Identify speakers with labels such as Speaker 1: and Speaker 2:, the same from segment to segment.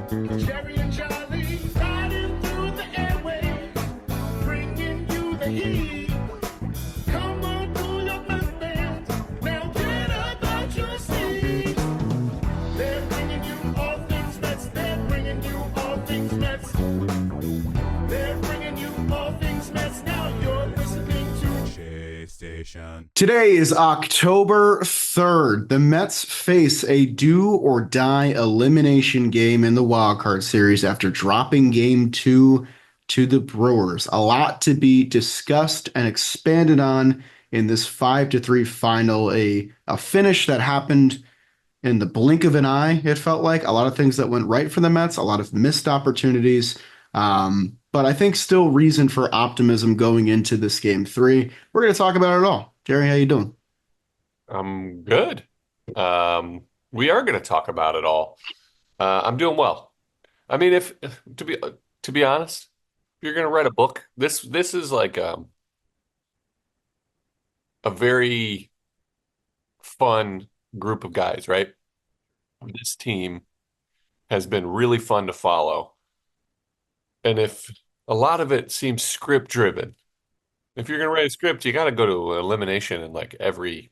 Speaker 1: Jerry and Charlie riding through the airwaves, bringing you the heat. Come on, pull your pants, now get up out your seat. They're bringing you all things Mets. They're bringing you all things Mets. They're bringing you all things Mets. Now you're listening to Chase Station.
Speaker 2: Today is October 3rd. The Mets face a do or die elimination game in the wild card series after dropping game two to the Brewers. A lot to be discussed and expanded on in this 5-3 final. A finish that happened in the blink of an eye, it felt like. A lot of things that went right for the Mets, a lot of missed opportunities. But I think still reason for optimism going into this game three. We're going to talk about it all. Jerry, how you doing?
Speaker 3: I'm good. We are going to talk about it all. I'm doing well. I mean, if to be honest, if you're going to write a book, this is like a very fun group of guys, right? This team has been really fun to follow, and if a lot of it seems script driven, if you're going to write a script, you got to go to elimination in like every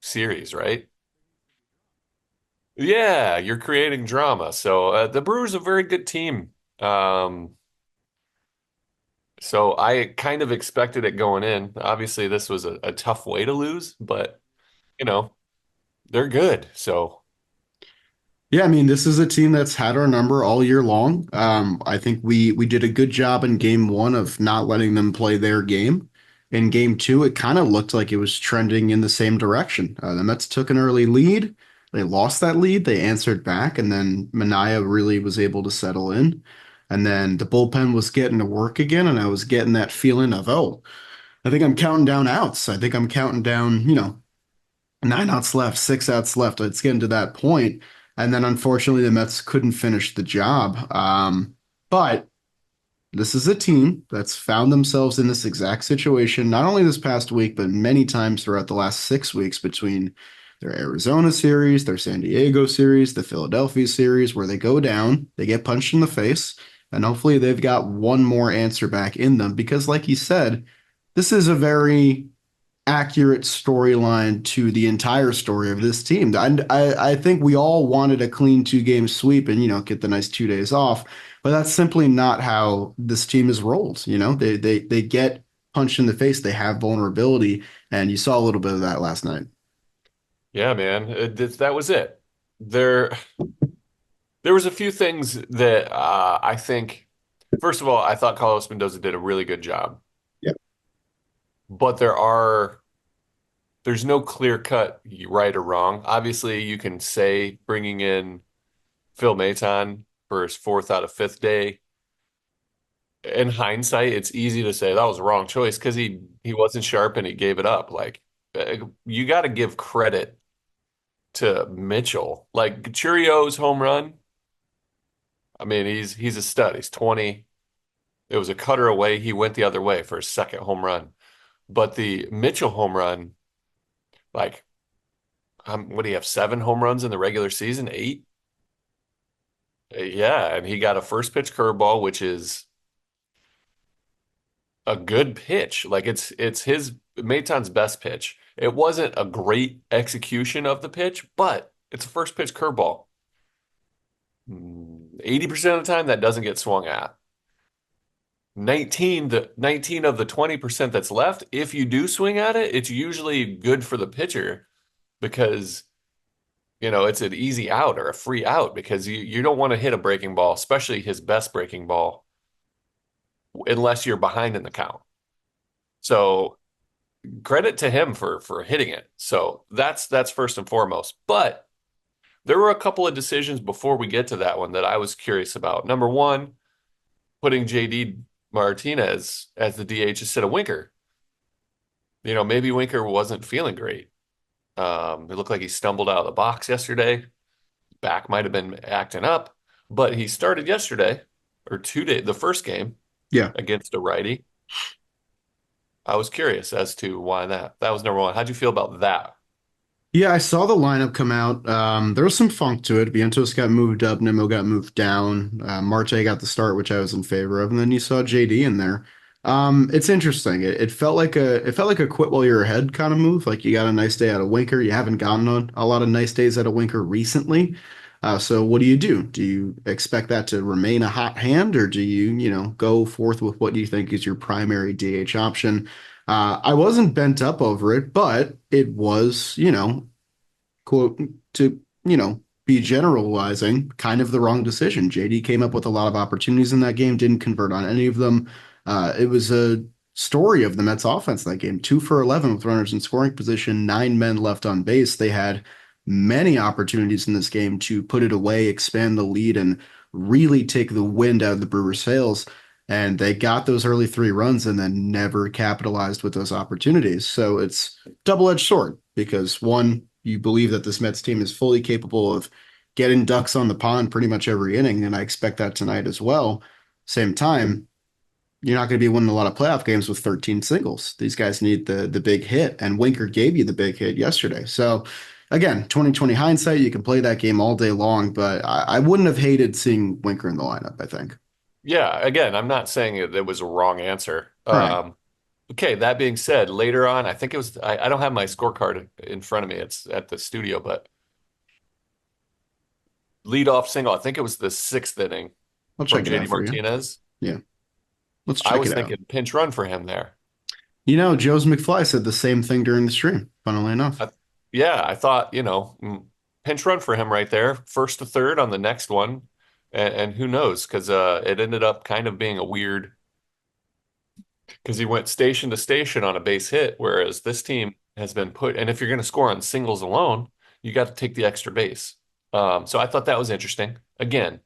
Speaker 3: series, right? Yeah, you're creating drama. So the Brewers are a very good team. Um, so I kind of expected it going in. Obviously, this was a tough way to lose, but you know, they're good. So
Speaker 2: Yeah, I mean, this is a team that's had our number all year long. I think we did a good job in game one of not letting them play their game. In game two, it kind of looked like it was trending in the same direction. The Mets took an early lead. They lost that lead. They answered back, and then Mania really was able to settle in. And then the bullpen was getting to work again, and I was getting that feeling of, oh, I think I'm counting down outs. I think I'm counting down, 9 outs left, 6 outs left. It's getting to that point. And then unfortunately, the Mets couldn't finish the job. But this is a team that's found themselves in this exact situation, not only this past week, but many times throughout the last 6 weeks between their Arizona series, their San Diego series, the Philadelphia series, where they go down, they get punched in the face, and hopefully they've got one more answer back in them. Because, like you said, this is a very accurate storyline to the entire story of this team. And I think we all wanted a clean 2 game sweep and, get the nice 2 days off. But that's simply not how this team is rolled. They get punched in the face. They have vulnerability. And you saw a little bit of that last night.
Speaker 3: yeah, man, that was it. There was a few things that I think. First of all, I thought Carlos Mendoza did a really good job,
Speaker 2: Yeah.
Speaker 3: but there's no clear cut right or wrong. Obviously, you can say bringing in Phil Maton for his fourth out of fifth day. In hindsight, it's easy to say that was the wrong choice because he wasn't sharp and he gave it up. Like you got to give credit to Mitchell. Like Churio's home run. I mean, he's a stud. He's 20. It was a cutter away. He went the other way for his second home run. But the Mitchell home run, like, what do you have? 7 home runs in the regular season? 8? Yeah, and he got a first pitch curveball, which is a good pitch. Like it's his Maton's best pitch. It wasn't a great execution of the pitch, but it's a first pitch curveball. 80% of the time that doesn't get swung at. 19 of the 20% that's left, if you do swing at it, it's usually good for the pitcher because it's an easy out or a free out because you don't want to hit a breaking ball, especially his best breaking ball, unless you're behind in the count. So credit to him for hitting it. So that's first and foremost. But there were a couple of decisions before we get to that one that I was curious about. Number one, putting JD Martinez as the DH instead of Winker. Maybe Winker wasn't feeling great. It looked like he stumbled out of the box yesterday. Back might have been acting up, but he started yesterday or 2 days, the first game
Speaker 2: Yeah.
Speaker 3: against a righty. I was curious as to why that. That was number one. How'd you feel about that?
Speaker 2: Yeah, I saw the lineup come out. There was some funk to it. Vientos got moved up, Nimmo got moved down. Marte got the start, which I was in favor of, and then you saw JD in there. It's interesting. It felt like a quit while you're ahead kind of move. Like you got a nice day out of Winker. You haven't gotten a lot of nice days out of Winker recently. So what do you do? Do you expect that to remain a hot hand, or do you go forth with what you think is your primary DH option? I wasn't bent up over it, but it was, quote, to, be generalizing, kind of the wrong decision. JD came up with a lot of opportunities in that game, didn't convert on any of them. It was a story of the Mets offense that game. 2 for 11 with runners in scoring position, 9 men left on base. They had many opportunities in this game to put it away, expand the lead, and really take the wind out of the Brewers' sails. And they got those early 3 runs and then never capitalized with those opportunities. So it's double-edged sword because one, you believe that this Mets team is fully capable of getting ducks on the pond pretty much every inning, and I expect that tonight as well. Same time, you're not going to be winning a lot of playoff games with 13 singles. These guys need the big hit, and Winker gave you the big hit yesterday. So again, 2020 hindsight, you can play that game all day long, but I wouldn't have hated seeing Winker in the lineup, I think.
Speaker 3: Yeah, again, I'm not saying it was a wrong answer.
Speaker 2: Right.
Speaker 3: Okay, that being said, later on, I think it was, I don't have my scorecard in front of me. It's at the studio, but leadoff single, I think it was the sixth inning
Speaker 2: I'll
Speaker 3: from
Speaker 2: check it
Speaker 3: JD
Speaker 2: out for you.
Speaker 3: Martinez.
Speaker 2: Yeah, let's
Speaker 3: I
Speaker 2: check
Speaker 3: was
Speaker 2: it out.
Speaker 3: thinking pinch run for him there.
Speaker 2: Joe's McFly said the same thing during the stream, funnily enough.
Speaker 3: I, yeah, I thought, pinch run for him right there, first to third on the next one. And who knows? Because it ended up kind of being a weird, because he went station to station on a base hit, whereas this team has been put, and if you're going to score on singles alone, you got to take the extra base. So I thought that was interesting. Again,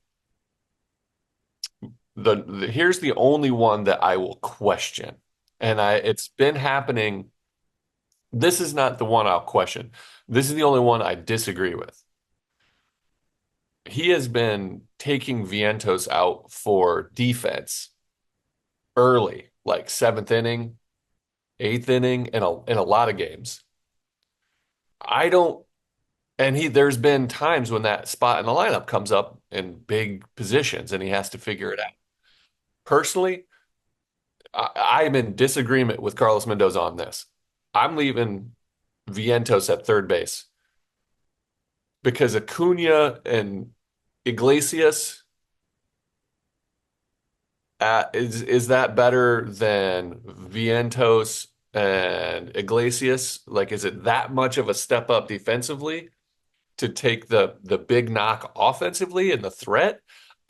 Speaker 3: here's the only one that I will question, and it's been happening. This is not the one I'll question. This is the only one I disagree with. He has been taking Vientos out for defense early, like seventh inning, eighth inning, in a lot of games. I don't, and there's been times when that spot in the lineup comes up in big positions and he has to figure it out. Personally, I'm in disagreement with Carlos Mendoza on this. I'm leaving Vientos at third base because Acuna and Iglesias, is that better than Vientos and Iglesias? Like, is it that much of a step up defensively to take the big knock offensively and the threat?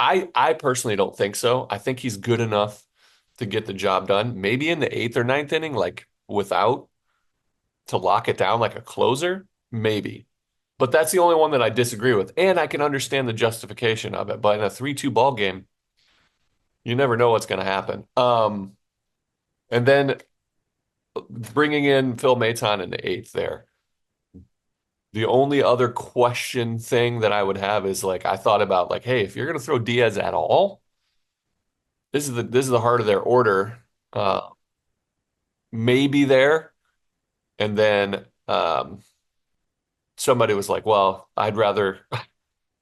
Speaker 3: I personally don't think so. I think he's good enough to get the job done. Maybe in the eighth or ninth inning, like without to lock it down like a closer, maybe. But that's the only one that I disagree with. And I can understand the justification of it. But in a 3-2 ball game, you never know what's going to happen. And then bringing in Phil Maton in the eighth there. The only other question thing that I would have is like I thought about like, hey, if you're going to throw Diaz at all, this is the heart of their order. Uh, maybe there, and then somebody was like, well, I'd rather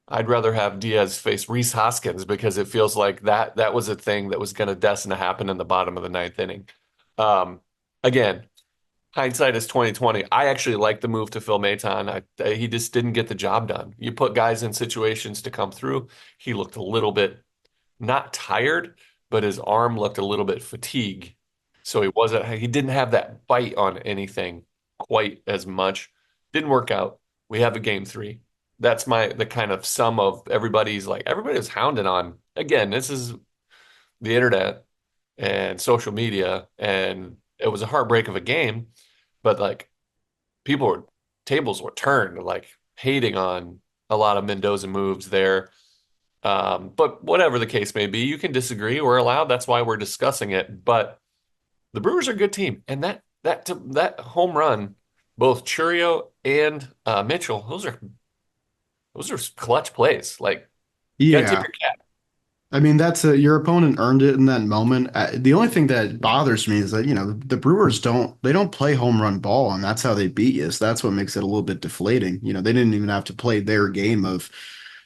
Speaker 3: have Diaz face Reese Hoskins because it feels like that was a thing that was going to destined to happen in the bottom of the ninth inning. Um, again, hindsight is 2020. I actually like the move to Phil Maton. He just didn't get the job done. You put guys in situations to come through. He looked a little bit not tired, but his arm looked a little bit fatigued. So he didn't have that bite on anything quite as much. Didn't work out. We have a game three. That's the kind of sum of everybody was hounding on. Again, this is the internet and social media, and it was a heartbreak of a game, but like people were tables were turned, like hating on a lot of Mendoza moves there. But whatever the case may be, you can disagree. We're allowed. That's why we're discussing it. But the Brewers are a good team, and that home run, both Churio and Mitchell, those are clutch plays. Like you got to tip
Speaker 2: Yeah.
Speaker 3: your cap.
Speaker 2: I mean, that's your opponent earned it in that moment. The only thing that bothers me is that, the Brewers they don't play home run ball, and that's how they beat you. So that's what makes it a little bit deflating. They didn't even have to play their game of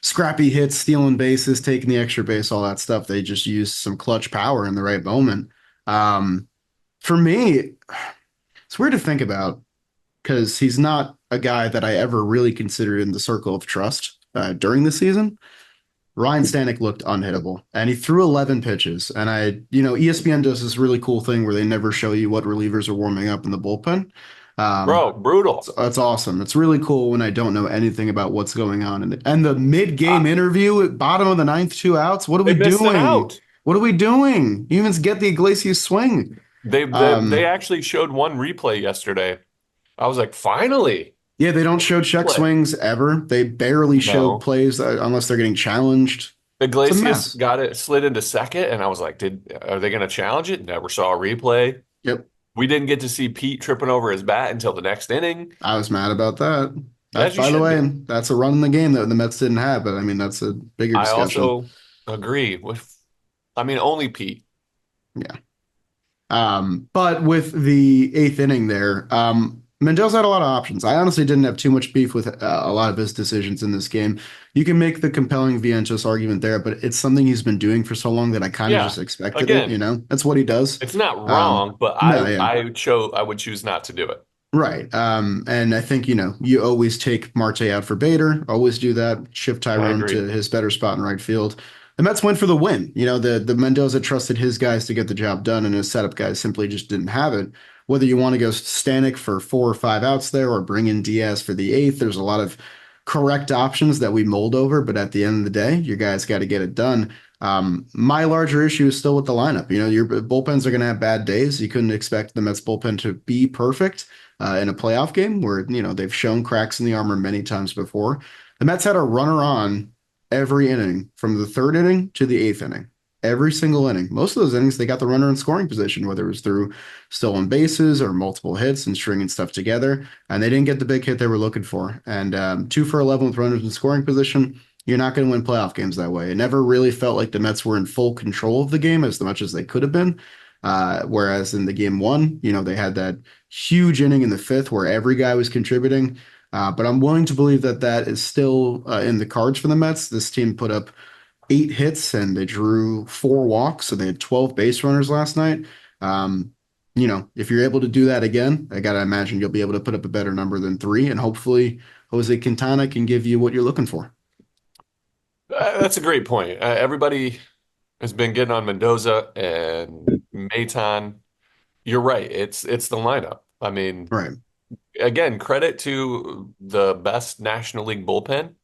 Speaker 2: scrappy hits, stealing bases, taking the extra base, all that stuff. They just used some clutch power in the right moment. Um, for me, it's weird to think about because he's not a guy that I ever really considered in the circle of trust during the season. Ryan Stanek looked unhittable, and he threw 11 pitches. And ESPN does this really cool thing where they never show you what relievers are warming up in the bullpen. Um,
Speaker 3: Bro, brutal.
Speaker 2: it's awesome. It's really cool when I don't know anything about what's going on. And the mid-game
Speaker 3: Uh,
Speaker 2: interview at bottom of the ninth, 2 outs. What are
Speaker 3: they
Speaker 2: we
Speaker 3: missed an
Speaker 2: doing?
Speaker 3: out.
Speaker 2: What are we doing? Humans get the Iglesias swing.
Speaker 3: They
Speaker 2: Um,
Speaker 3: actually showed one replay yesterday. I was like, finally.
Speaker 2: yeah, they don't show check
Speaker 3: Play.
Speaker 2: swings ever. They barely show
Speaker 3: No.
Speaker 2: plays unless they're getting challenged. It's a
Speaker 3: Iglesias
Speaker 2: mess.
Speaker 3: got it slid into second, and I was like, are they going to challenge it? Never saw a replay.
Speaker 2: Yep.
Speaker 3: We didn't get to see Pete tripping over his bat until the next inning,
Speaker 2: I was mad about that.
Speaker 3: as you
Speaker 2: By the
Speaker 3: should
Speaker 2: way,
Speaker 3: be.
Speaker 2: that's a run in the game that the Mets didn't have, but I mean that's a bigger
Speaker 3: I
Speaker 2: discussion.
Speaker 3: also agree with, I mean, only Pete.
Speaker 2: Yeah. But with the eighth inning there, Mendoza had a lot of options. I honestly didn't have too much beef with a lot of his decisions in this game. You can make the compelling Vientos argument there, but it's something he's been doing for so long that I kind of
Speaker 3: Yeah.
Speaker 2: just expected it,
Speaker 3: Again,
Speaker 2: That's what he does.
Speaker 3: it's not
Speaker 2: Um,
Speaker 3: wrong, but
Speaker 2: no, yeah.
Speaker 3: I would choose not to do it.
Speaker 2: Right. And I think, you always take Marte out for Bader, always do that, shift
Speaker 3: I
Speaker 2: Tyrone to
Speaker 3: agree.
Speaker 2: his better spot in right field. The Mets went for the win. The Mendoza trusted his guys to get the job done, and his setup guys simply just didn't have it. Whether you want to go Stanek for 4 or 5 outs there or bring in Diaz for the eighth, there's a lot of correct options that we mold over, but at the end of the day, your guys got to get it done. My larger issue is still with the lineup. Your bullpens are going to have bad days. You couldn't expect the Mets bullpen to be perfect in a playoff game where, they've shown cracks in the armor many times before. The Mets had a runner on every inning from the third inning to the eighth inning. Every single inning. Most of those innings, they got the runner in scoring position, whether it was through stolen bases or multiple hits and stringing stuff together. And they didn't get the big hit they were looking for. And 2 for 11 with runners in scoring position, you're not going to win playoff games that way. It never really felt like the Mets were in full control of the game as much as they could have been. Whereas in the game one, they had that huge inning in the fifth where every guy was contributing. But I'm willing to believe that that is still in the cards for the Mets. This team put up 8 hits and they drew 4 walks, so they had 12 base runners last night. Um, if you're able to do that again, I gotta imagine you'll be able to put up a better number than three, and hopefully Jose Quintana can give you what you're looking for.
Speaker 3: That's a great point. Everybody has been getting on Mendoza and Maton. You're right. It's the lineup. I mean,
Speaker 2: Right.
Speaker 3: again, credit to the best National League bullpen.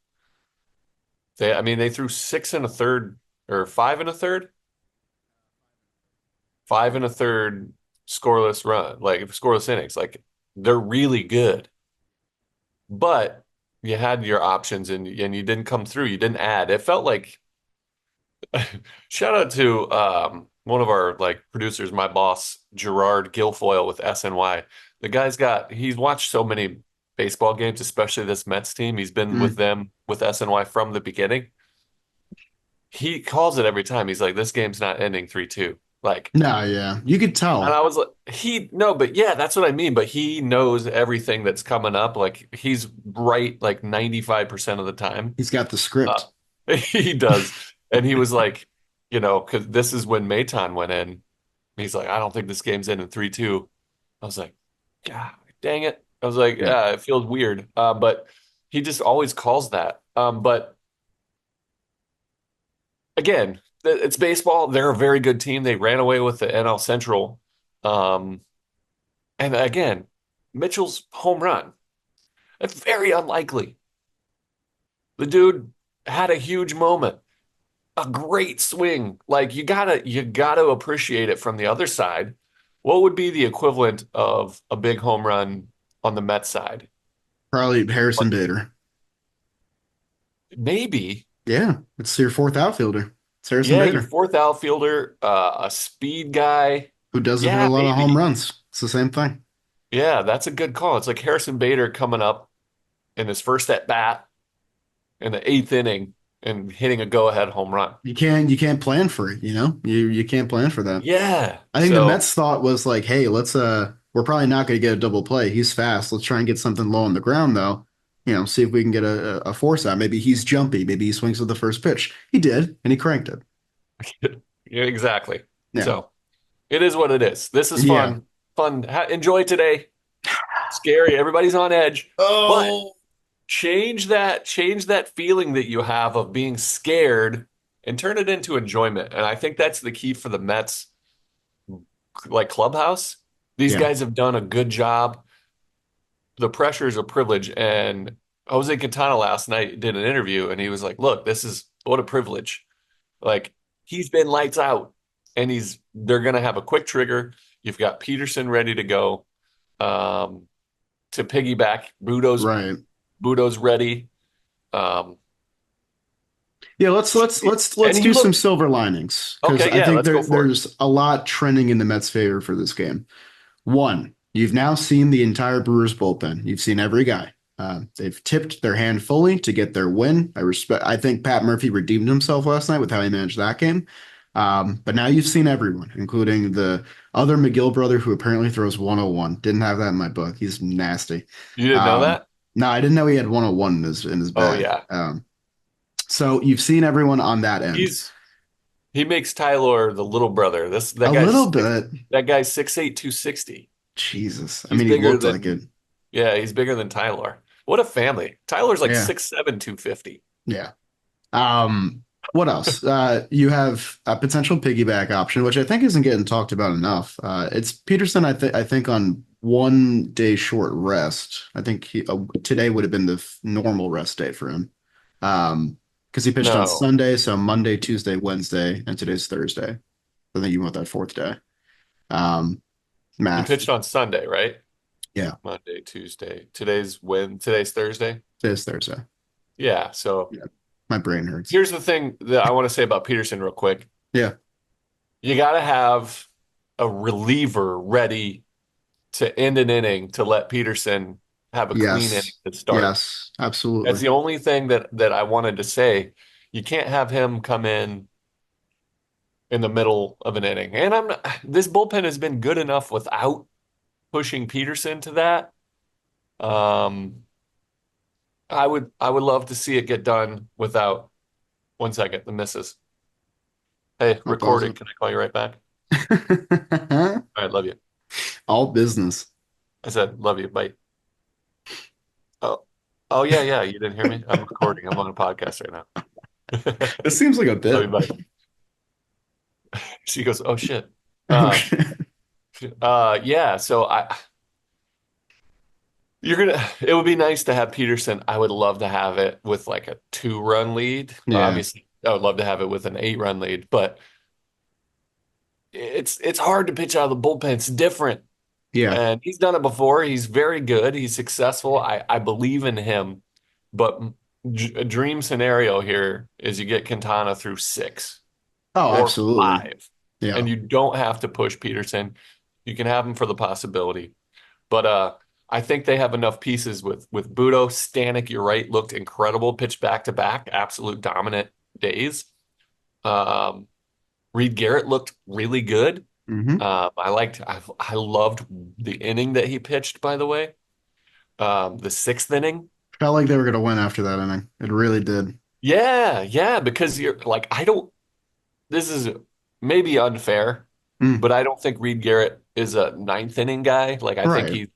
Speaker 3: I mean, they threw 6 1/3 or 5 1/3, 5 1/3 scoreless run, like scoreless innings. Like they're really good, but you had your options and you didn't come through. You didn't add. It felt like shout out to one of our like producers, my boss, Gerard Guilfoyle with SNY. He's watched so many baseball games, especially this Mets team. He's been with
Speaker 2: Mm.
Speaker 3: them with SNY from the beginning. He calls it every time. He's like, this game's not ending 3-2. Like,
Speaker 2: No, yeah, you could
Speaker 3: and
Speaker 2: tell
Speaker 3: I was like, no, but yeah, that's what I mean. But he knows everything that's coming up. Like, he's right like 95% of the time.
Speaker 2: he's got the
Speaker 3: Uh,
Speaker 2: script.
Speaker 3: he does. And he was like, because this is when Maton went in. He's like, I don't think this game's ending 3-2. I was like, God dang it. I was like,
Speaker 2: Yeah.
Speaker 3: yeah, it feels weird. But he just always calls that. But again, it's baseball. They're a very good team. They ran away with the NL Central. Um, and again, Mitchell's home run. That's very unlikely. The dude had a huge moment, a great swing. Like you gotta appreciate it from the other side. What would be the equivalent of a big home run on the Mets side?
Speaker 2: Probably Harrison
Speaker 3: Like
Speaker 2: Bader.
Speaker 3: maybe,
Speaker 2: Yeah, it's your fourth outfielder. It's Harrison
Speaker 3: yeah, your
Speaker 2: Bader,
Speaker 3: fourth outfielder, a speed guy.
Speaker 2: who doesn't hit a
Speaker 3: Yeah,
Speaker 2: lot of home
Speaker 3: maybe.
Speaker 2: runs. It's the same thing.
Speaker 3: Yeah, that's a good call. It's like Harrison Bader coming up in his first at bat in the eighth inning. and hitting a go-ahead home run.
Speaker 2: You can't plan for it, you know? You can't plan for that.
Speaker 3: Yeah.
Speaker 2: I think the
Speaker 3: So
Speaker 2: Mets thought was like, hey, let's we're probably not going to get a double play. He's fast. Let's try and get something low on the ground though. You know, see if we can get a force out. Maybe he's jumpy. Maybe he swings with the first pitch. He did, and he cranked it.
Speaker 3: yeah, exactly.
Speaker 2: Yeah.
Speaker 3: So it is what it is. This is
Speaker 2: Yeah.
Speaker 3: fun. Fun. Enjoy today. Scary. Everybody's on edge. But
Speaker 2: Oh,
Speaker 3: change that feeling that you have of being scared and turn it into enjoyment. And I think that's the key for the Mets, like clubhouse. These
Speaker 2: yeah.
Speaker 3: guys have done a good job. The pressure is a privilege. And Jose Quintana last night did an interview and he was like, look, this is what a privilege. Like he's been lights out and they're gonna have a quick trigger. You've got Peterson ready to go. Um, to piggyback,
Speaker 2: Right.
Speaker 3: Budo's ready. Um,
Speaker 2: Yeah, let's
Speaker 3: and he
Speaker 2: do some
Speaker 3: looked
Speaker 2: silver linings because
Speaker 3: okay.
Speaker 2: I
Speaker 3: Yeah,
Speaker 2: think
Speaker 3: let's go for it.
Speaker 2: there's a lot trending in the Mets' favor for this game. One, you've now seen the entire Brewers bullpen. You've seen every guy. They've tipped their hand fully to get their win. I think Pat Murphy redeemed himself last night with how he managed that game. But now you've seen everyone, including the other McGill brother who apparently throws 101. Didn't have that in my book. He's nasty.
Speaker 3: You didn't know
Speaker 2: Um,
Speaker 3: that?
Speaker 2: no, I didn't know he had 101 in his
Speaker 3: Oh
Speaker 2: bag.
Speaker 3: yeah.
Speaker 2: So you've seen everyone on that end.
Speaker 3: He makes Tyler the little brother. This
Speaker 2: A little bit.
Speaker 3: that guy's 6'8", 260.
Speaker 2: Jesus. I
Speaker 3: He's
Speaker 2: mean, he
Speaker 3: bigger
Speaker 2: looked like
Speaker 3: than
Speaker 2: it.
Speaker 3: yeah, he's bigger than Tyler. What a family. Tyler's like
Speaker 2: Yeah.
Speaker 3: 6'7", 250.
Speaker 2: Yeah. What else? You have a potential piggyback option, which I think isn't getting talked about enough. It's Peterson, I think on 1 day short rest. I think today would have been the normal rest day for him. Because he pitched on
Speaker 3: No,
Speaker 2: Sunday, so Monday, Tuesday, Wednesday, and today's Thursday. I think you want that fourth day. Um,
Speaker 3: he
Speaker 2: math.
Speaker 3: pitched on Sunday, right?
Speaker 2: Yeah,
Speaker 3: Monday, Tuesday. Today's Thursday.
Speaker 2: today's Thursday.
Speaker 3: Yeah, so
Speaker 2: Yeah, my brain hurts.
Speaker 3: here's the thing that I want to say about Peterson real quick.
Speaker 2: Yeah.
Speaker 3: You got to have a reliever ready to end an inning to let Peterson have a clean inning
Speaker 2: Yes.
Speaker 3: to start.
Speaker 2: Yes.
Speaker 3: That's
Speaker 2: Absolutely.
Speaker 3: the only thing that I wanted to say. You can't have him come in the middle of an inning. And this bullpen has been good enough without pushing Peterson to that. Um, I would love to see it get done without 1 second, the misses. Hey,
Speaker 2: I'll pause
Speaker 3: recording. Can I call you right back?
Speaker 2: it.
Speaker 3: All right, love you.
Speaker 2: All business.
Speaker 3: I said, love you. Bye. Oh, oh yeah, yeah. You didn't hear me? I'm recording. I'm on a podcast right now.
Speaker 2: This seems like a
Speaker 3: Love you.
Speaker 2: bit.
Speaker 3: Bye. She goes, oh shit. Uh,
Speaker 2: Okay.
Speaker 3: yeah. So it would be nice to have Peterson. I would love to have it with like a 2-run lead.
Speaker 2: Yeah.
Speaker 3: Obviously, I would love to have it with an 8-run lead, but it's hard to pitch out of the bullpen. It's different.
Speaker 2: Yeah.
Speaker 3: And he's done it before. He's very good. He's successful. I believe in him. But a dream scenario here is you get Quintana through 6
Speaker 2: Oh,
Speaker 3: or
Speaker 2: absolutely.
Speaker 3: 5,
Speaker 2: Yeah.
Speaker 3: and you don't have to push Peterson. You can have him for the possibility. But I think they have enough pieces with Budo. Stanek, you're right, looked incredible. Pitched back to back, absolute dominant days. Um, Reed Garrett looked really good.
Speaker 2: Hmm.
Speaker 3: I loved the inning that he pitched, by the way. The 6th inning.
Speaker 2: Felt like they were going to win after that inning. It really did.
Speaker 3: Yeah, yeah, because you're like, this is maybe unfair,
Speaker 2: Mm.
Speaker 3: but I don't think Reed Garrett is a 9th inning guy. Like, I think
Speaker 2: Right.
Speaker 3: he's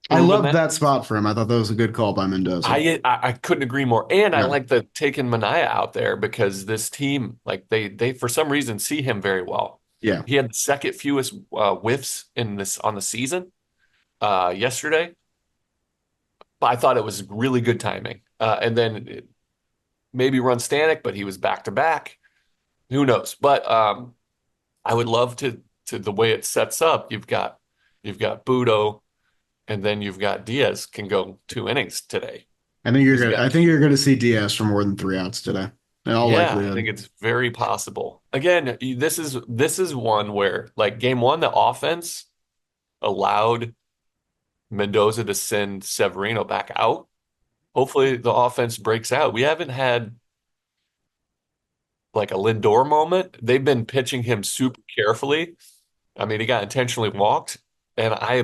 Speaker 2: I
Speaker 3: proven
Speaker 2: loved
Speaker 3: that.
Speaker 2: that spot for him. I thought that was a good call by Mendoza.
Speaker 3: I couldn't agree more. And I
Speaker 2: Yeah.
Speaker 3: like the taking Mania out there because this team, like they for some reason see him very well.
Speaker 2: Yeah.
Speaker 3: He had the second fewest whiffs on the season yesterday, but I thought it was really good timing. And then maybe run Stanek, but he was back to back. Who knows? But I would love to the way it sets up. You've got Budo, and then you've got Diaz can go 2 innings today. Because you got
Speaker 2: I think you're gonna see Diaz for more than 3 outs today. In all
Speaker 3: yeah, I think
Speaker 2: likelihood.
Speaker 3: it's very possible. Again, this is one where like game one, the offense allowed Mendoza to send Severino back out. Hopefully the offense breaks out. We haven't had like a Lindor moment. They've been pitching him super carefully. I mean, he got intentionally walked, and I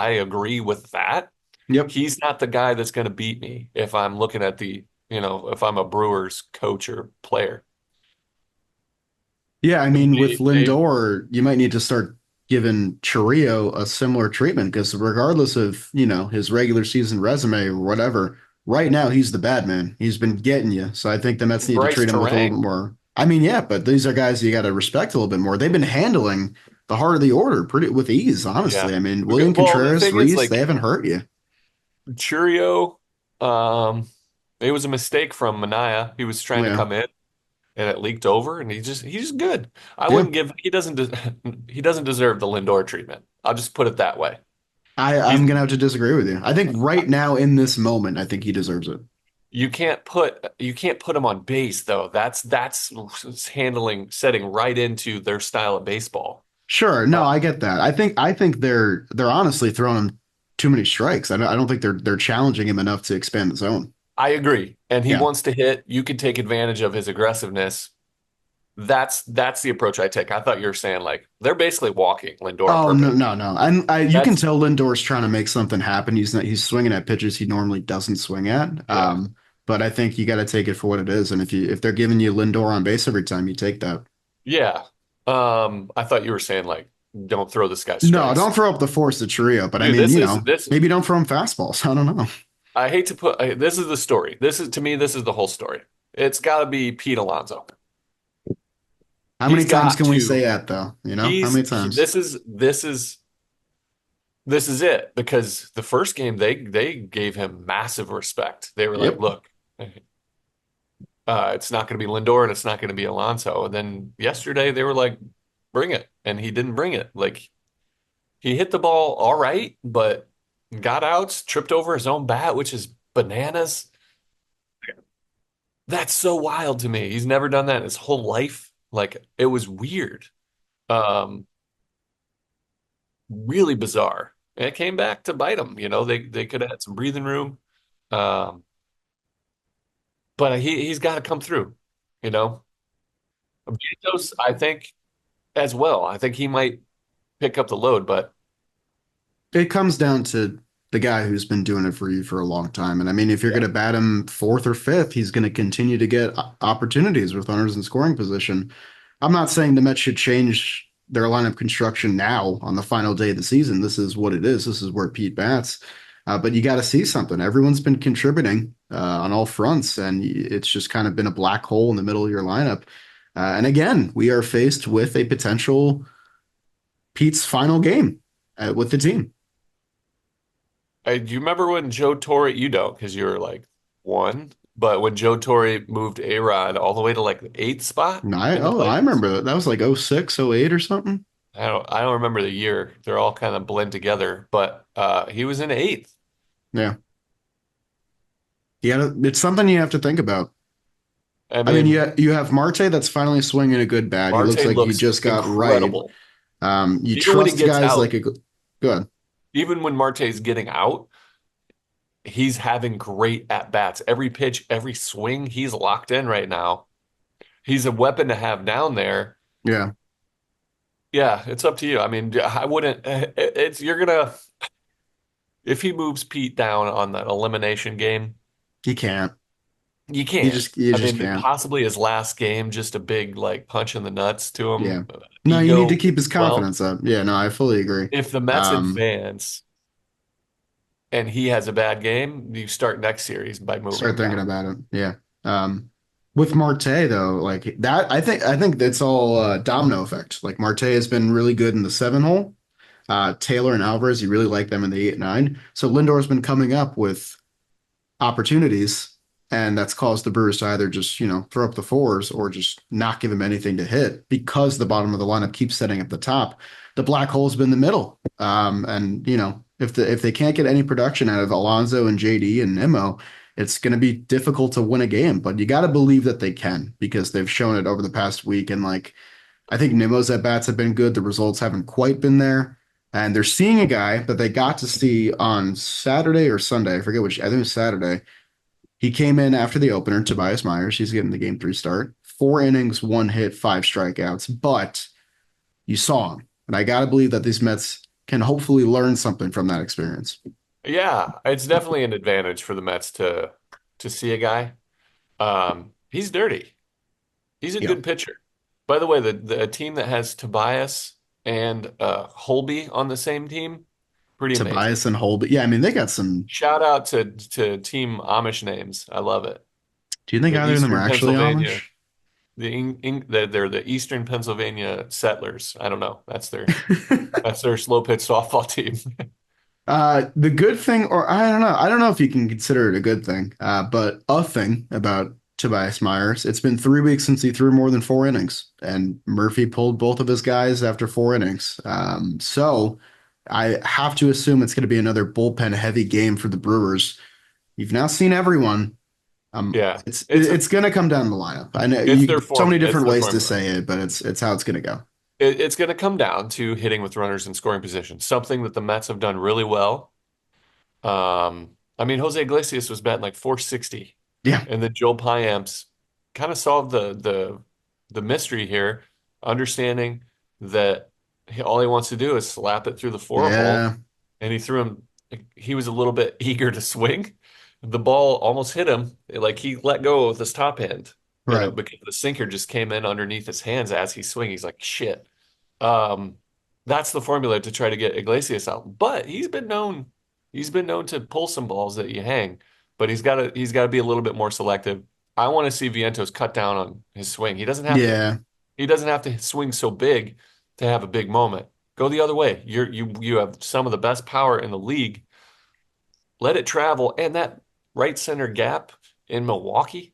Speaker 3: agree with that.
Speaker 2: Yep.
Speaker 3: He's not the guy that's going to beat me if I'm looking at if I'm a Brewers coach or player.
Speaker 2: Yeah, I mean, with
Speaker 3: They
Speaker 2: Lindor, you might need to start giving Chiriot a similar treatment because regardless of, his regular season resume or whatever, right now he's the bad man. He's been getting you. So I think the Mets need to
Speaker 3: Bryce
Speaker 2: treat him with a little
Speaker 3: Terang.
Speaker 2: bit more. I mean, yeah, but these are guys you got to respect a little bit more. They've been handling the heart of the order pretty with ease, honestly.
Speaker 3: Yeah.
Speaker 2: I mean,
Speaker 3: Okay.
Speaker 2: William
Speaker 3: Well, the
Speaker 2: Contreras,
Speaker 3: thing is,
Speaker 2: Reese, they
Speaker 3: like
Speaker 2: haven't hurt you.
Speaker 3: Churio, um, it was a mistake from Mania. He was trying to
Speaker 2: Yeah.
Speaker 3: come in and it leaked over, and he's good. I
Speaker 2: Yeah.
Speaker 3: wouldn't give he doesn't deserve the Lindor treatment. I'll just put it that way.
Speaker 2: I'm
Speaker 3: He's
Speaker 2: gonna have to disagree with you. I think right now in this moment, I think he deserves it.
Speaker 3: you can't put him on base though. That's handling setting right into their style of baseball.
Speaker 2: Sure.
Speaker 3: Uh,
Speaker 2: No, I get that. I think they're honestly throwing him too many strikes. I don't think they're challenging him enough to expand the zone.
Speaker 3: I agree, and he
Speaker 2: Yeah.
Speaker 3: wants to hit. You can take advantage of his aggressiveness. That's the approach I take. I thought you were saying like they're basically walking Lindor on
Speaker 2: Oh no,
Speaker 3: purpose.
Speaker 2: no, no. You can
Speaker 3: That's
Speaker 2: tell Lindor's trying to make something happen. He's swinging at pitches he normally doesn't swing at.
Speaker 3: yeah.
Speaker 2: But I think you got to take it for what it is. And if they're giving you Lindor on base every time, you take that.
Speaker 3: Yeah. I thought you were saying like don't throw this guy
Speaker 2: No,
Speaker 3: strikes.
Speaker 2: don't throw up the force to Trio. But I
Speaker 3: Dude,
Speaker 2: mean,
Speaker 3: this
Speaker 2: maybe don't throw him fastballs. I don't know.
Speaker 3: I hate to this is the story. This is to me this is the whole story. It's got to be Pete Alonso.
Speaker 2: How many
Speaker 3: He's
Speaker 2: times
Speaker 3: got
Speaker 2: can we say
Speaker 3: to.
Speaker 2: that though? How many times?
Speaker 3: This is it because the first game they gave him massive respect. They were like,
Speaker 2: Yep.
Speaker 3: "Look, it's not going to be Lindor and it's not going to be Alonso." And then yesterday they were like, "Bring it," and he didn't bring it. Like he hit the ball all right, but got outs, tripped over his own bat, which is bananas. That's so wild to me. He's never done that in his whole life. Like it was weird. Um, really bizarre. And it came back to bite them. They could have had some breathing room. Um, but he's got to come through, you know. Vientos, I think as well. I think he might pick up the load, but
Speaker 2: It comes down to the guy who's been doing it for you for a long time. And I mean, if you're
Speaker 3: yeah,
Speaker 2: going to bat him fourth or fifth, he's going to continue to get opportunities with runners in scoring position. I'm not saying the Mets should change their lineup construction now on the final day of the season. This is what it is. This is where Pete bats. But you got to see something. Everyone's been contributing on all fronts, and it's just kind of been a black hole in the middle of your lineup. And again, we are faced with a potential Pete's final game with the team.
Speaker 3: do you remember when Joe Torre? You don't, because you were like one. But when Joe Torre moved A-Rod all the way to like the eighth spot
Speaker 2: No,
Speaker 3: in the
Speaker 2: I
Speaker 3: playoffs,
Speaker 2: remember that. That was like '06, '08 or something.
Speaker 3: I don't remember the year. They're all kind of blend together. But he was in eighth.
Speaker 2: Yeah. Yeah, it's something you have to think about.
Speaker 3: I
Speaker 2: I mean,
Speaker 3: mean,
Speaker 2: you have Marte that's finally swinging a good bat. He looks
Speaker 3: Marte
Speaker 2: like he
Speaker 3: looks
Speaker 2: just got right.
Speaker 3: incredible.
Speaker 2: You
Speaker 3: Even when he
Speaker 2: trust
Speaker 3: gets
Speaker 2: guys like
Speaker 3: out,
Speaker 2: a good.
Speaker 3: even when Marte's getting out, he's having great at bats. Every pitch, every swing, he's locked in right now. He's a weapon to have down there.
Speaker 2: Yeah,
Speaker 3: Yeah, it's up to you. I mean, I wouldn't. It's you're gonna if he moves Pete down on that elimination game,
Speaker 2: he can't.
Speaker 3: you can't.
Speaker 2: You
Speaker 3: I
Speaker 2: just
Speaker 3: mean,
Speaker 2: can't.
Speaker 3: possibly his last game, just a big like punch in the nuts to
Speaker 2: Yeah.
Speaker 3: him,
Speaker 2: No, you need to
Speaker 3: ego.
Speaker 2: keep his
Speaker 3: Well,
Speaker 2: confidence up. Yeah, no, I fully agree.
Speaker 3: if the Mets
Speaker 2: Um,
Speaker 3: advance and he has a bad game, you start next series by moving
Speaker 2: Start
Speaker 3: him
Speaker 2: thinking
Speaker 3: down.
Speaker 2: about it. Yeah. With Marte though, like that, I think that's all domino effect. Like Marte has been really good in the seven hole. Taylor and Alvarez, you really like them in the 8-9. So Lindor's been coming up with opportunities, and that's caused the Brewers to either just, throw up the fours or just not give him anything to hit because the bottom of the lineup keeps setting up the top. The black hole's been the middle. And if they can't get any production out of Alonso and JD and Nimmo, it's going to be difficult to win a game. But you got to believe that they can because they've shown it over the past week. And like I think Nimmo's at bats have been good. The results haven't quite been there. And they're seeing a guy that they got to see on Saturday or Sunday. I forget which. I think it was Saturday. He came in after the opener, Tobias Myers. He's getting the game 3 start. 4 innings, 1 hit, 5 strikeouts, but you saw him. And I got to believe that these Mets can hopefully learn something from that experience.
Speaker 3: Yeah, it's definitely an advantage for the Mets to see a guy. He's dirty. He's a
Speaker 2: Yeah.
Speaker 3: good pitcher. By the way, the team that has Tobias and Holby on the same team, pretty amazing.
Speaker 2: Tobias and Holby. Yeah, I mean, they got some.
Speaker 3: Shout out to Team Amish names. I love it.
Speaker 2: Do you think
Speaker 3: The
Speaker 2: either of them are
Speaker 3: Eastern
Speaker 2: actually
Speaker 3: Pennsylvania,
Speaker 2: Amish?
Speaker 3: they're the Eastern Pennsylvania Settlers. I don't know. That's their slow pitch softball team.
Speaker 2: The good thing, or I don't know if you can consider it a good thing, but a thing about Tobias Myers, it's been 3 weeks since he threw more than 4 innings, and Murphy pulled both of his guys after 4 innings. So I have to assume it's going to be another bullpen heavy game for the Brewers. You've now seen everyone.
Speaker 3: Yeah,
Speaker 2: It's going to come down to the lineup. I know
Speaker 3: it's
Speaker 2: you
Speaker 3: their
Speaker 2: so many
Speaker 3: it's
Speaker 2: different
Speaker 3: their
Speaker 2: ways to
Speaker 3: formula.
Speaker 2: say it, but it's how it's going to go.
Speaker 3: It's going to come down to hitting with runners in scoring position, something that the Mets have done really well. I mean, Jose Iglesias was batting like 460,
Speaker 2: Yeah,
Speaker 3: and then Joe Piamps kind of solved the mystery here, understanding that all he wants to do is slap it through the four hole,
Speaker 2: yeah,
Speaker 3: and he threw him. He was a little bit eager to swing. The ball almost hit him, like he let go with his top hand,
Speaker 2: right.
Speaker 3: because the sinker just came in underneath his hands as he swing. He's like, shit. Um, that's the formula to try to get Iglesias out. But he's been known to pull some balls that you hang, but he's got to be a little bit more selective. I want to see Vientos cut down on his swing.
Speaker 2: Yeah.
Speaker 3: He doesn't have to swing so big to have a big moment. Go the other way. You have some of the best power in the league. Let it travel, and that right center gap in Milwaukee,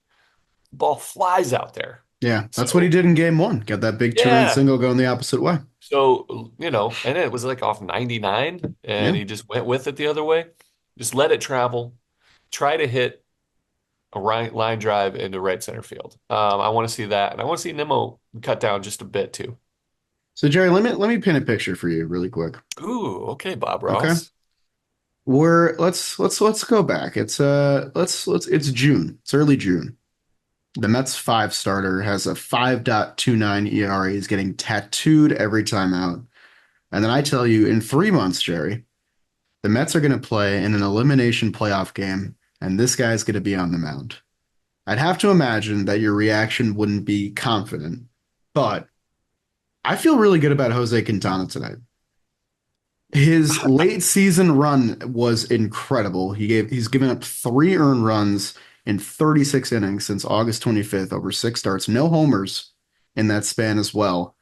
Speaker 3: ball flies out there.
Speaker 2: Yeah, that's what he
Speaker 3: So
Speaker 2: did in game one. Got that big two-run
Speaker 3: yeah.
Speaker 2: single going the opposite way.
Speaker 3: So, and it was like off 99 and
Speaker 2: Yeah.
Speaker 3: he just went with it the other way. Just let it travel. Try to hit a right line drive into right center field. I want to see that. And I want to see Nimmo cut down just a bit too.
Speaker 2: So Jerry, let me paint a picture for you really quick.
Speaker 3: Ooh, okay, Bob
Speaker 2: Okay.
Speaker 3: Ross.
Speaker 2: Let's go back. Let's it's June. It's early June. The Mets five starter has a 5.29 ERA. He's getting tattooed every time out. And then I tell you, in 3 months, Jerry, the Mets are going to play in an elimination playoff game, and this guy's going to be on the mound. I'd have to imagine that your reaction wouldn't be confident, but I feel really good about Jose Quintana tonight. His late season run was incredible. He's given up 3 earned runs in 36 innings since August 25th, over 6 starts, no homers in that span as well.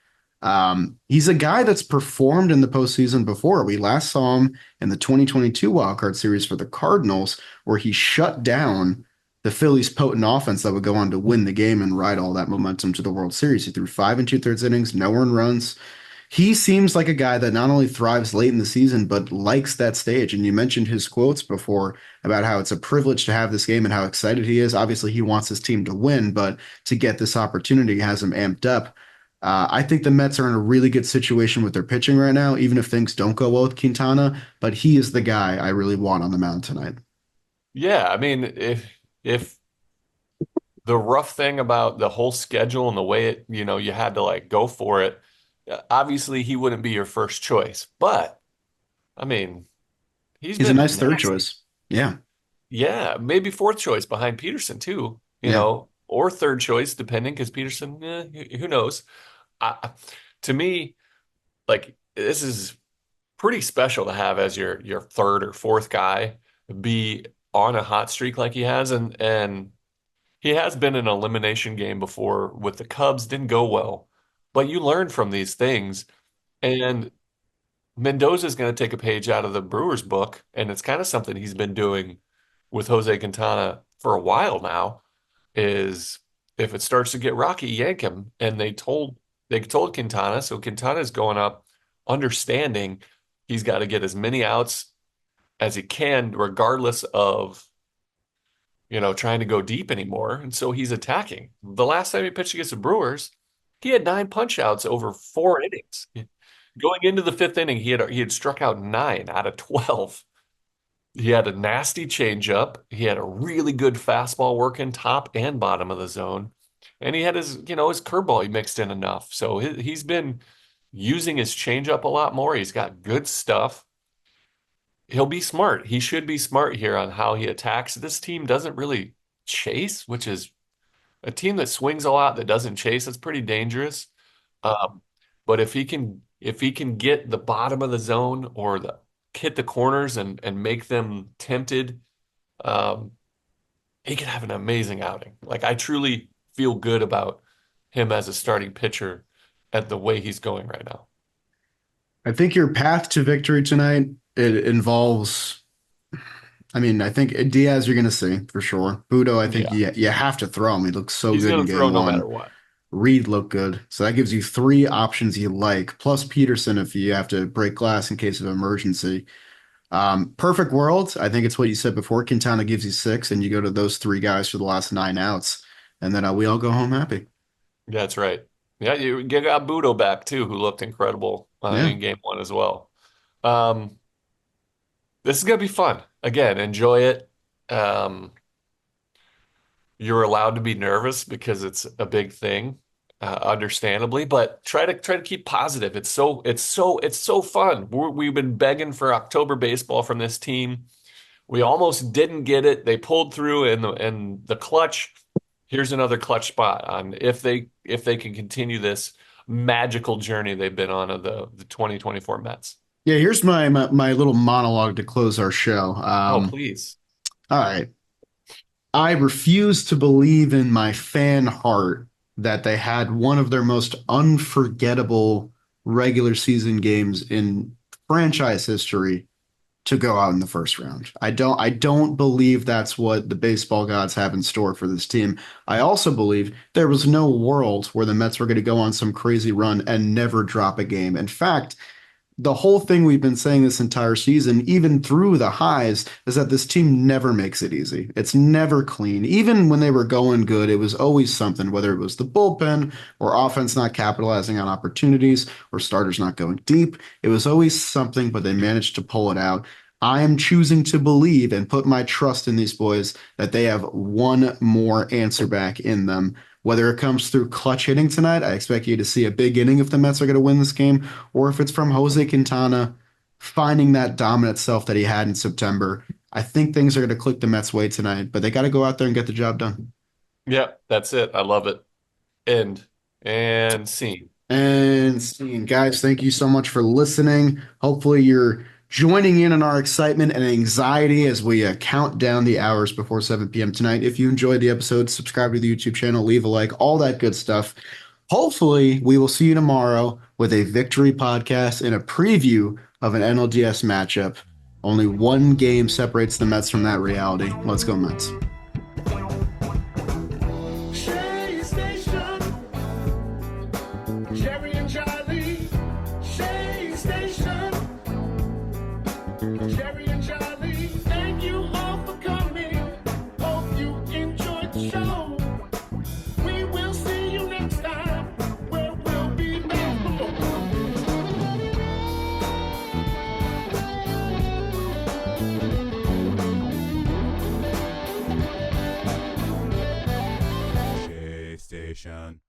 Speaker 2: He's a guy that's performed in the postseason before. We last saw him in the 2022 wildcard series for the Cardinals, where he shut down the Phillies' potent offense that would go on to win the game and ride all that momentum to the World Series. He threw 5 and 2/3 innings, no earned runs. He seems like a guy that not only thrives late in the season, but likes that stage. And you mentioned his quotes before about how it's a privilege to have this game and how excited he is. Obviously, he wants his team to win, but to get this opportunity has him amped up. I think the Mets are in a really good situation with their pitching right now, even if things don't go well with Quintana. But he is the guy I really want on the mound tonight.
Speaker 3: Yeah, I mean, if the rough thing about the whole schedule and the way you had to like go for it, obviously he wouldn't be your first choice. But I mean, he's
Speaker 2: He's a
Speaker 3: been
Speaker 2: nice third
Speaker 3: nasty.
Speaker 2: choice. Yeah,
Speaker 3: Yeah, maybe fourth choice behind Peterson too,
Speaker 2: yeah.
Speaker 3: or third choice depending because Peterson, who knows? To me, like this is pretty special to have as your third or fourth guy be on a hot streak like he has, and he has been in an elimination game before with the Cubs, didn't go well, but you learn from these things, and Mendoza is going to take a page out of the Brewers book, and it's kind of something he's been doing with Jose Quintana for a while now. Is if it starts to get rocky, yank him. And they told Quintana, so Quintana's going up, understanding he's got to get as many outs as he can, regardless of trying to go deep anymore. And so he's attacking. The last time he pitched against the Brewers, he had 9 punch outs over 4 innings. Going into the fifth inning, he had struck out 9 out of 12. He had a nasty changeup. He had a really good fastball working top and bottom of the zone. And he had his, his curveball he mixed in enough. So he's been using his changeup a lot more. He's got good stuff. He'll be smart. He should be smart here on how he attacks. This team doesn't really chase, which is a team that swings a lot that doesn't chase. That's pretty dangerous. Um, but if he can get the bottom of the zone or hit the corners and make them tempted, um, he could have an amazing outing. Like I truly feel good about him as a starting pitcher at the way he's going right now.
Speaker 2: I think your path to victory tonight, it involves, I mean, I think Diaz you're going to see for sure. Budo, I think
Speaker 3: Yeah,
Speaker 2: you have to throw him. He looks so
Speaker 3: he's
Speaker 2: good in
Speaker 3: gonna throw
Speaker 2: game
Speaker 3: no matter
Speaker 2: one.
Speaker 3: what.
Speaker 2: Reed looked good. So that gives you three options you like, plus Peterson if you have to break glass in case of emergency. Perfect world. I think it's what you said before. Quintana gives you six, and you go to those three guys for the last 9 outs, and then we all go home happy.
Speaker 3: That's right. Yeah, you got Budo back too, who looked incredible
Speaker 2: Yeah.
Speaker 3: in game one as well. Um, this is gonna be fun. Again, enjoy it. Um, you're allowed to be nervous because it's a big thing, understandably, but try to keep positive. It's so fun. We've been begging for October baseball from this team. We almost didn't get it. They pulled through in the clutch. Here's another clutch spot on if they can continue this magical journey they've been on of the 2024 Mets.
Speaker 2: Yeah, here's my little monologue to close our show.
Speaker 3: Oh, please.
Speaker 2: All right. I refuse to believe in my fan heart that they had one of their most unforgettable regular season games in franchise history to go out in the first round. I don't believe that's what the baseball gods have in store for this team. I also believe there was no world where the Mets were going to go on some crazy run and never drop a game. In fact, the whole thing we've been saying this entire season, even through the highs, is that this team never makes it easy. It's never clean. Even when they were going good, it was always something, whether it was the bullpen or offense not capitalizing on opportunities or starters not going deep. It was always something, but they managed to pull it out. I am choosing to believe and put my trust in these boys that they have one more answer back in them. Whether it comes through clutch hitting tonight, I expect you to see a big inning if the Mets are going to win this game, or if it's from Jose Quintana finding that dominant self that he had in September. I think things are going to click the Mets' way tonight, but they got to go out there and get the job done.
Speaker 3: Yep, that's it. I love it. End and scene.
Speaker 2: And seeing guys, thank you so much for listening. Hopefully, you're joining in on our excitement and anxiety as we count down the hours before 7 p.m. tonight. If you enjoyed the episode, subscribe to the YouTube channel, leave a like, all that good stuff. Hopefully, we will see you tomorrow with a victory podcast and a preview of an NLDS matchup. Only one game separates the Mets from that reality. Let's go, Mets.
Speaker 1: Shay Station, Jerry and Charlie. Shay Station, Jerry and Charlie. Thank you all for coming. Hope you enjoyed the show. We will see you next time, where we'll be back.
Speaker 4: Station.